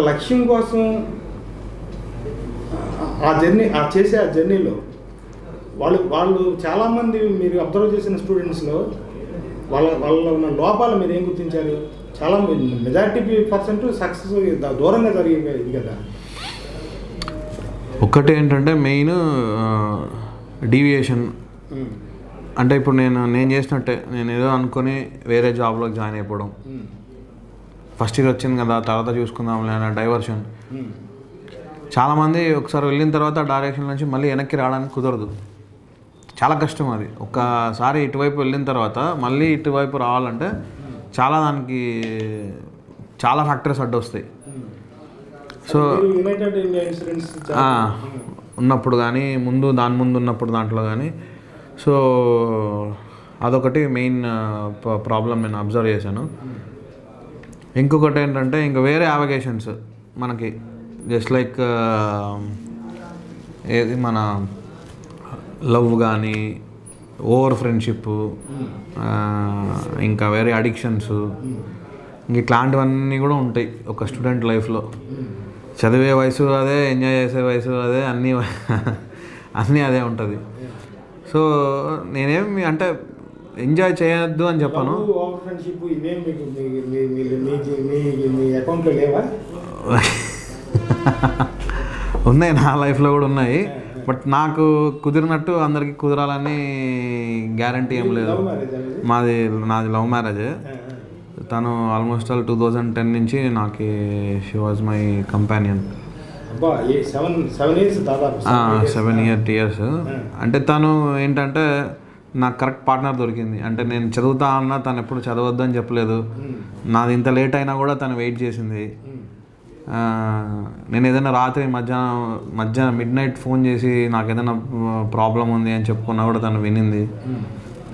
లక్ష్యం కోసం ఆ జర్నీలో వాళ్ళు చాలామంది మీరు అబ్జర్వ్ చేసిన స్టూడెంట్స్లో వాళ్ళ ఉన్న లోపాలు మీరు ఏం గుర్తించారు? చాలా మెజారిటీ% సక్సెస్ దూరంగా జరిగేది ఇది కదా. ఒక్కటి ఏంటంటే మెయిన్ డీవియేషన్. అంటే ఇప్పుడు నేను చేసినట్టే, నేను ఏదో అనుకొని వేరే జాబ్లోకి జాయిన్ అయిపోవడం. ఫస్ట్ ఇయర్ వచ్చింది కదా, తర్వాత చూసుకుందాంలే అనే డైవర్షన్. చాలామంది ఒకసారి వెళ్ళిన తర్వాత డైరెక్షన్ నుంచి మళ్ళీ వెనక్కి రావడానికి కుదరదు, చాలా కష్టం అది. ఒక్కసారి ఇటువైపు వెళ్ళిన తర్వాత మళ్ళీ ఇటువైపు రావాలంటే దానికి చాలా ఫ్యాక్టర్స్ అడ్డొస్తాయి. సో ఉన్నప్పుడు కానీ దాని ముందు ఉన్నప్పుడు దాంట్లో కానీ, సో అదొకటి మెయిన్ ప్రాబ్లం నేను అబ్జర్వ్ చేశాను. ఇంకొకటి ఏంటంటే ఇంకా వేరే అవేగేషన్స్ మనకి, జస్ట్ లైక్ ఏది మన లవ్ కానీ, ఓవర్ ఫ్రెండ్షిప్, ఇంకా వేరే అడిక్షన్స్, ఇట్లాంటివన్నీ కూడా ఉంటాయి ఒక స్టూడెంట్ లైఫ్లో. చదివే వయసు అదే, ఎంజాయ్ చేసే వయసు అదే, అన్నీ అదే ఉంటుంది. సో నేనేమి అంటే ఎంజాయ్ చేయొద్దు అని చెప్పాను. ఉన్నాయి, నా లైఫ్లో కూడా ఉన్నాయి. బట్ నాకు కుదిరినట్టు అందరికీ కుదరాలని గ్యారంటీ ఏం లేదు. నాది లవ్ మ్యారేజ్. తను ఆల్మోస్ట్ 2010 నుంచి నాకు she was my companion. 7 years. అంటే తను ఏంటంటే నాకు కరెక్ట్ పార్ట్నర్ దొరికింది. అంటే నేను చదువుతా అన్నా తను ఎప్పుడు చదవద్దని చెప్పలేదు. నాది ఇంత లేట్ అయినా కూడా తను వెయిట్ చేసింది. నేను ఏదైనా రాత్రి మధ్యాహ్నం మిడ్నైట్ ఫోన్ చేసి నాకు ఏదైనా ప్రాబ్లం ఉంది అని చెప్పుకున్నా కూడా తను వినింది.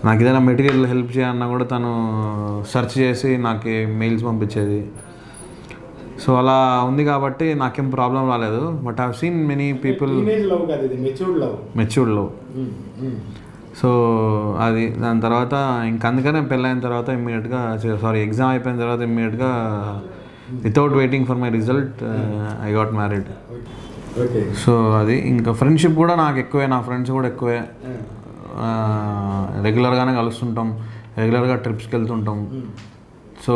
నాకు ఏదైనా మెటీరియల్ హెల్ప్ చేయాలన్నా కూడా తను సెర్చ్ చేసి నాకు మెయిల్స్ పంపించేది. సో అలా ఉంది కాబట్టి నాకేం ప్రాబ్లం రాలేదు. But I have seen many people matured love. So అది దాని తర్వాత అందుకనే పెళ్ళైన తర్వాత ఇమ్మీడియట్గా ఎగ్జామ్ అయిపోయిన తర్వాత ఇమ్మీడియట్గా without waiting for my result I got married. So అది ఇంకా ఫ్రెండ్షిప్ కూడా నాకు ఎక్కువే, నా ఫ్రెండ్స్ కూడా ఎక్కువే. రెగ్యులర్గానే కలుస్తుంటాం, రెగ్యులర్గా ట్రిప్స్కి వెళ్తుంటాం. సో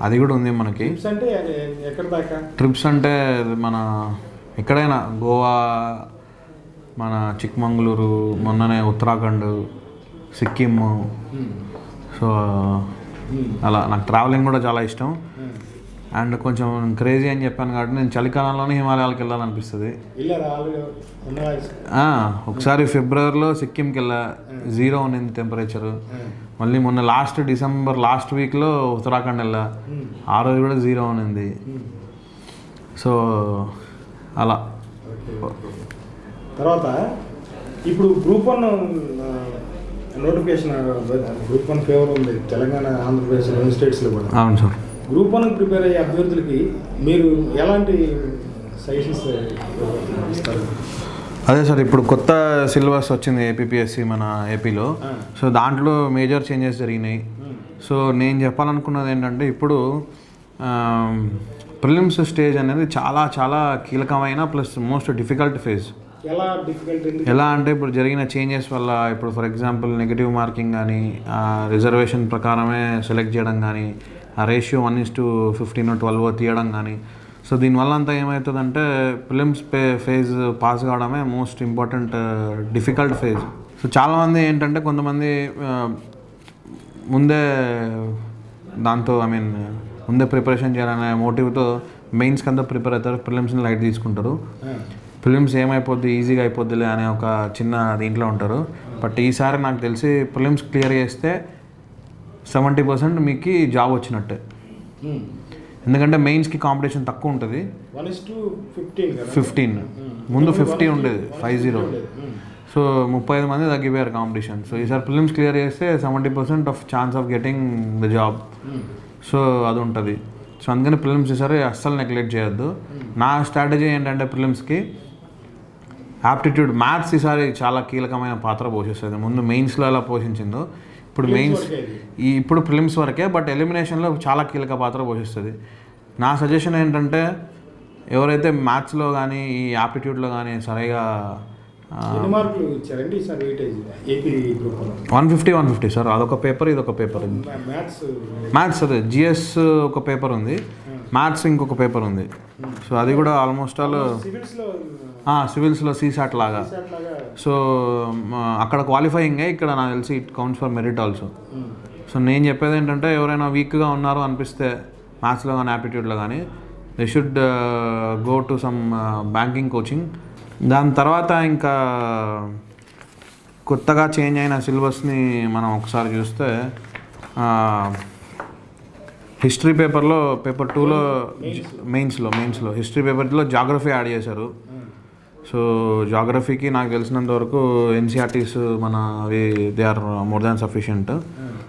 అది కూడా ఉంది మనకి. ట్రిప్స్ అంటే మన ఎక్కడైనా గోవా, మన చిక్మంగళూరు, మొన్ననే ఉత్తరాఖండ్, సిక్కిం. సో అలా నాకు ట్రావెలింగ్ కూడా చాలా ఇష్టం. అండ్ కొంచెం క్రేజీ అని చెప్పాను కాబట్టి నేను చలికాలంలోనే హిమాలయాలకు వెళ్ళాలనిపిస్తుంది. ఒకసారి ఫిబ్రవరిలో సిక్కింకి వెళ్ళా, 0 ఉన్నింది టెంపరేచరు. మళ్ళీ మొన్న డిసెంబర్ లాస్ట్ వీక్లో ఉత్తరాఖండ్ వెళ్ళా, ఆ రోజు కూడా 0 ఉన్నింది. సో అలా. తర్వాత ఇప్పుడు గ్రూప్ 1 నోటిఫికేషన్, గ్రూప్ 1 ఫేవర్ ఉంది తెలంగాణ, ఆంధ్రప్రదేశ్ 2 స్టేట్స్లో కూడా. అవును సార్. గ్రూప్ 1 ప్రిపేర్ అయ్యే అభ్యర్థులకి మీరు ఎలాంటి సజెషన్స్ ఇస్తారు? అదే సార్, ఇప్పుడు కొత్త సిలబస్ వచ్చింది ఏపీఎస్సి మన ఏపీలో. సో దాంట్లో మేజర్ చేంజెస్ జరిగినాయి. సో నేను చెప్పాలనుకున్నది ఏంటంటే ఇప్పుడు ప్రిలిమ్స్ స్టేజ్ అనేది చాలా చాలా కీలకమైన ప్లస్ మోస్ట్ డిఫికల్ట్ ఫేజ్. ఎలా అంటే ఇప్పుడు జరిగిన చేంజెస్ వల్ల, ఇప్పుడు ఫర్ ఎగ్జాంపుల్ నెగిటివ్ మార్కింగ్ కానీ, రిజర్వేషన్ ప్రకారమే సెలెక్ట్ చేయడం కానీ, ఆ రేషియో 1:15 12 తీయడం కానీ. సో దీనివల్ల అంతా ఏమవుతుందంటే ప్రిలిమ్స్ ఫేజ్ పాస్ కావడమే most important difficult phase. So చాలామంది ఏంటంటే కొంతమంది ముందే దాంతో ముందే ప్రిపరేషన్ చేయాలనే మోటివ్తో మెయిన్స్కి అంతా ప్రిపేర్ అవుతారు, ప్రిలిమ్స్ని లైట్ తీసుకుంటారు. ప్రిలిమ్స్ ఏమైపోద్ది, ఈజీగా అయిపోద్దిలే అనే ఒక చిన్న దీంట్లో ఉంటారు. బట్ ఈసారి నాకు తెలిసి ప్రిలిమ్స్ క్లియర్ చేస్తే 70% మీకు జాబ్ వచ్చినట్టే. ఎందుకంటే మెయిన్స్కి కాంపిటీషన్ తక్కువ ఉంటుంది. 15 ముందు 50 ఉండేది, 50. సో 35 మంది తగ్గిపోయారు కాంపిటీషన్. సో ఈసారి ప్రిలిమ్స్ క్లియర్ చేస్తే 70% of chance of getting the job. So అది ఉంటుంది. సో అందుకని ప్రిలిమ్స్ ఈసారి అస్సలు నెగ్లెక్ట్ చేయొద్దు. నా స్ట్రాటజీ ఏంటంటే ప్రిలిమ్స్కి యాప్టిట్యూడ్, మ్యాథ్స్ ఈసారి చాలా కీలకమైన పాత్ర పోషిస్తుంది. ముందు మెయిన్స్లో ఎలా పోషించిందో ఇప్పుడు ప్రిలిమ్స్ వరకే, బట్ ఎలిమినేషన్లో చాలా కీలక పాత్ర పోషిస్తుంది. నా సజెషన్ ఏంటంటే ఎవరైతే మ్యాథ్స్లో కానీ ఈ యాప్టిట్యూడ్లో కానీ సరిగా ఎన్ని మార్కులు ఇచ్చారండి sir weightage AP group 150 sir. అదొక పేపర్, ఇదొక పేపర్. మ్యాథ్స్ అదే జిఎస్ ఒక పేపర్ ఉంది, మ్యాథ్స్ ఇంకొక పేపర్ ఉంది. సో అది కూడా ఆల్మోస్ట్ ఆల్ సివిల్స్లో సీసాట్ లాగా. సో అక్కడ క్వాలిఫైయింగే, ఇక్కడ నాకు తెలిసి it counts for merit also. So నేను చెప్పేది ఏంటంటే ఎవరైనా వీక్గా ఉన్నారు అనిపిస్తే మ్యాథ్స్లో కానీ యాప్టిట్యూడ్లో కానీ they should go to some banking coaching. దాని తర్వాత ఇంకా కొత్తగా చేంజ్ అయిన సిలబస్ని మనం ఒకసారి చూస్తే హిస్టరీ పేపర్లో పేపర్ 2లో మెయిన్స్లో హిస్టరీ పేపర్లో జాగ్రఫీ యాడ్ చేశారు. సో జాగ్రఫీకి నాకు తెలిసినంత వరకు ఎన్సీఆర్టీస్ మన అవి they are more than sufficient.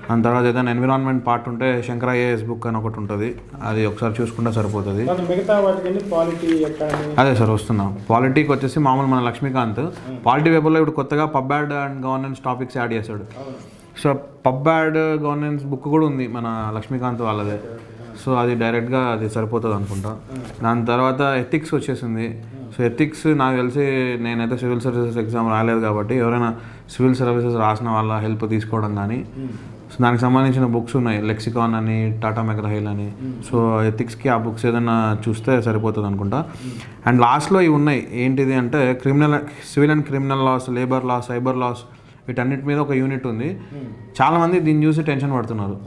దాని తర్వాత ఏదైనా ఎన్విరాన్మెంట్ పార్ట్ ఉంటే శంకర్ ఐఏఎస్ బుక్ అని ఒకటి ఉంటుంది, అది ఒకసారి చూసుకుంటే సరిపోతుంది. అదే సార్ వస్తున్నా. పాలిటీకి వచ్చేసి మామూలు మన లక్ష్మీకాంత్ పాలిటీ పేపర్లో ఇప్పుడు కొత్తగా pub ad and governance topics add చేశాడు. So pub ad governance book కూడా ఉంది మన లక్ష్మీకాంత్ వాళ్ళదే. సో అది డైరెక్ట్గా అది సరిపోతుంది అనుకుంటా. దాని తర్వాత ఎథిక్స్ వచ్చేసింది. సో ఎథిక్స్ నాకు తెలిసి నేనైతే సివిల్ సర్వీసెస్ ఎగ్జామ్ రాలేదు కాబట్టి ఎవరైనా సివిల్ సర్వీసెస్ రాసిన వాళ్ళ హెల్ప్ తీసుకోవడం కానీ, సో దానికి సంబంధించిన బుక్స్ ఉన్నాయి, లెక్సికాన్ అని, టాటా మెగ్రహిల్ అని. సో ఎథిక్స్కి ఆ బుక్స్ ఏదైనా చూస్తే సరిపోతుంది అనుకుంటా. అండ్ లాస్ట్లో ఇవి ఉన్నాయి, ఏంటిది అంటే civil and criminal laws, labour laws, cyber laws, వీటన్నిటి మీద ఒక యూనిట్ ఉంది. చాలామంది దీన్ని చూసి టెన్షన్ పడుతున్నారు.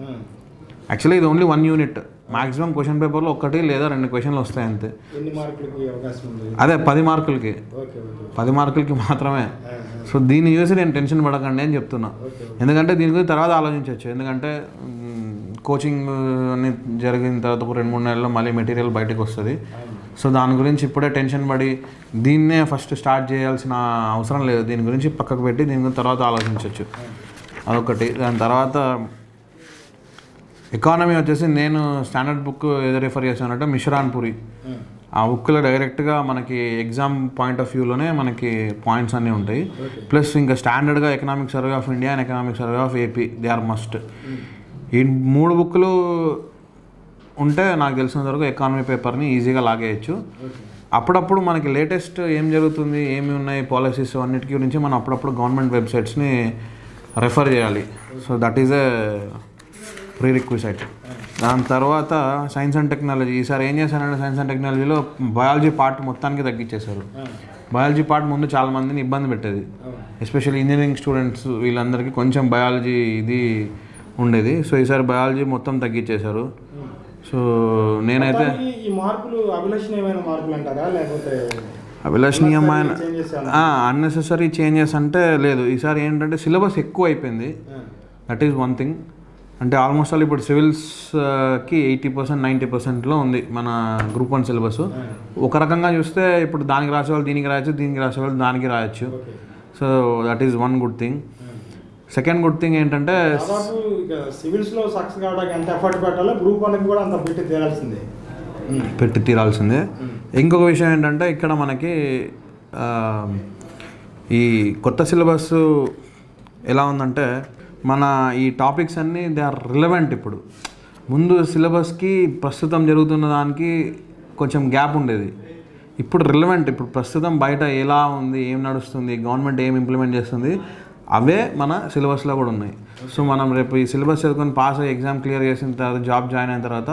యాక్చువల్లీ ఇది ఓన్లీ 1 యూనిట్. మ్యాక్సిమం క్వశ్చన్ పేపర్లో 1 లేదా 2 క్వశ్చన్లు వస్తాయి అంతే. అదే 10 మార్కులకి, 10 మార్కులకి మాత్రమే. సో దీన్ని చూసి నేను టెన్షన్ పడకండి అని చెప్తున్నా. ఎందుకంటే దీని గురించి తర్వాత ఆలోచించవచ్చు. ఎందుకంటే కోచింగ్ అన్ని జరిగిన తర్వాత ఒక 2-3 నెలల్లో మళ్ళీ మెటీరియల్ బయటకు వస్తుంది. సో దాని గురించి ఇప్పుడే టెన్షన్ పడి దీన్నే ఫస్ట్ స్టార్ట్ చేయాల్సిన అవసరం లేదు. దీని గురించి పక్కకు పెట్టి దీని గురించి తర్వాత ఆలోచించవచ్చు. అదొకటి. దాని తర్వాత ఎకానమీ వచ్చేసి నేను స్టాండర్డ్ బుక్ ఏదో రిఫర్ చేశానంటే మిశ్రాన్పురి. ఆ బుక్లో డైరెక్ట్గా మనకి ఎగ్జామ్ పాయింట్ ఆఫ్ వ్యూలోనే మనకి పాయింట్స్ అన్నీ ఉంటాయి. ప్లస్ ఇంకా స్టాండర్డ్గా economic survey of India and economic survey of AP, they are must. ఈ 3 బుక్లు ఉంటే నాకు తెలిసినంత వరకు ఎకానమీ పేపర్ని ఈజీగా లాగేయచ్చు. అప్పుడప్పుడు మనకి లేటెస్ట్ ఏం జరుగుతుంది, ఏమి ఉన్నాయి పాలసీస్ అన్నిటికీ గురించి మనం అప్పుడప్పుడు గవర్నమెంట్ వెబ్సైట్స్ని రెఫర్ చేయాలి. So that is a pre requisite. దాని తర్వాత సైన్స్ అండ్ టెక్నాలజీ. ఈసారి ఏం చేశారంటే సైన్స్ అండ్ టెక్నాలజీలో బయాలజీ పార్ట్ మొత్తానికి తగ్గించేశారు. బయాలజీ పార్ట్ ముందు చాలా మందిని ఇబ్బంది పెట్టేది, ఎస్పెషల్లీ ఇంజనీరింగ్ స్టూడెంట్స్ వీళ్ళందరికీ కొంచెం బయాలజీ ఇది ఉండేది. సో ఈసారి బయాలజీ మొత్తం తగ్గించేశారు. సో నేనైతే అభిలషణీయమైన అన్నెసెసరీ చేంజెస్ అంటే లేదు. ఈసారి ఏంటంటే సిలబస్ ఎక్కువ అయిపోయింది, దట్ ఈజ్ వన్ థింగ్. అంటే ఆల్మోస్ట్ ఆల్ ఇప్పుడు సివిల్స్కి 80%, 90%లో ఉంది మన గ్రూప్ 1 సిలబస్. ఒక రకంగా చూస్తే ఇప్పుడు దానికి రాసేవాళ్ళు దీనికి రాయొచ్చు, దీనికి రాసేవాళ్ళు దానికి రాయొచ్చు. So that is one good thing. Second good thing ఏంటంటే సివిల్స్లో సక్సెస్ కావడానికి ఎంత ఎఫర్ట్ పెట్టాలో గ్రూప్ 1కి కూడా అంత పెట్టి తీరాల్సిందే. ఇంకొక విషయం ఏంటంటే ఇక్కడ మనకి ఈ కొత్త సిలబస్ ఎలా ఉందంటే మన ఈ టాపిక్స్ అన్నీ దే ఆర్ రిలవెంట్. ఇప్పుడు ముందు సిలబస్కి ప్రస్తుతం జరుగుతున్న దానికి కొంచెం గ్యాప్ ఉండేది, ఇప్పుడు రిలవెంట్. ఇప్పుడు ప్రస్తుతం బయట ఎలా ఉంది, ఏం నడుస్తుంది, గవర్నమెంట్ ఏం ఇంప్లిమెంట్ చేస్తుంది, అవే మన సిలబస్లో కూడా ఉన్నాయి. సో మనం రేపు ఈ సిలబస్ చదువుకొని పాస్ అయ్యి ఎగ్జామ్ క్లియర్ చేసిన తర్వాత జాబ్ జాయిన్ అయిన తర్వాత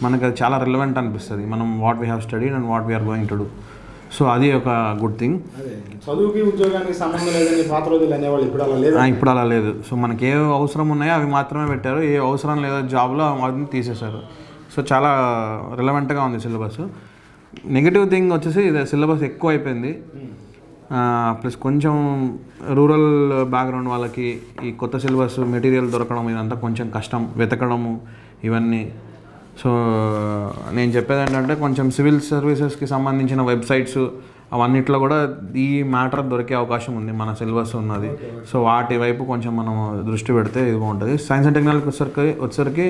మనకు అది చాలా రిలవెంట్ అనిపిస్తుంది, మనం what we have studied and what we are going to do. So అది ఒక గుడ్ థింగ్. చదువుకి ఉద్యోగానికి సంబంధం లేదని పాత రోజులు అనేవాళ్ళు, ఇప్పుడు అలా లేదు. సో మనకి ఏ అవసరం ఉన్నాయో అవి మాత్రమే పెట్టారు, ఏ అవసరం లేదో జాబ్లో వాటిని తీసేశారు. సో చాలా రిలవెంట్గా ఉంది సిలబస్. నెగిటివ్ థింగ్ వచ్చేసి సిలబస్ ఎక్కువ అయిపోయింది. ప్లస్ కొంచెం రూరల్ బ్యాక్గ్రౌండ్ వాళ్ళకి ఈ కొత్త సిలబస్ మెటీరియల్ దొరకడం ఇదంతా కొంచెం కష్టం, వెతకడము ఇవన్నీ. సో నేను చెప్పేది ఏంటంటే కొంచెం సివిల్ సర్వీసెస్కి సంబంధించిన వెబ్సైట్స్ అవన్నిట్లో కూడా ఈ మ్యాటర్ దొరికే అవకాశం ఉంది, మన సిలబస్ ఉన్నది. సో వాటి వైపు కొంచెం మనం దృష్టి పెడితే ఇది బాగుంటుంది. సైన్స్ అండ్ టెక్నాలజీ వచ్చేసరికి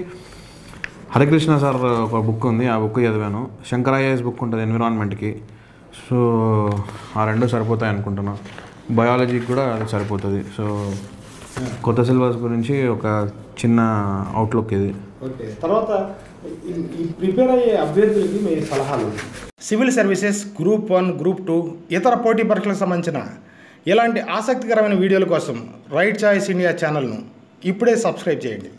హరికృష్ణ సార్ ఒక బుక్ ఉంది, ఆ బుక్ చదివాను. శంకర్ ఐఏఎస్ బుక్ ఉంటుంది ఎన్విరాన్మెంట్కి. సో ఆ 2 సరిపోతాయి అనుకుంటున్నాను. బయాలజీకి కూడా అది సరిపోతుంది. సో కొత్త సిలబస్ గురించి ఒక చిన్న అవుట్లుక్ ఇది. ఓకే, తర్వాత ఈ ప్రిపేర్ అయ్యే అభ్యర్థులకి మీ సలహాలు. సివిల్ సర్వీసెస్ గ్రూప్ 1, గ్రూప్ 2 ఇతర పోటీ పరీక్షలకు సంబంధించిన ఇలాంటి ఆసక్తికరమైన వీడియోల కోసం రైట్ చాయిస్ ఇండియా ఛానల్ను ఇప్పుడే సబ్స్క్రైబ్ చేయండి.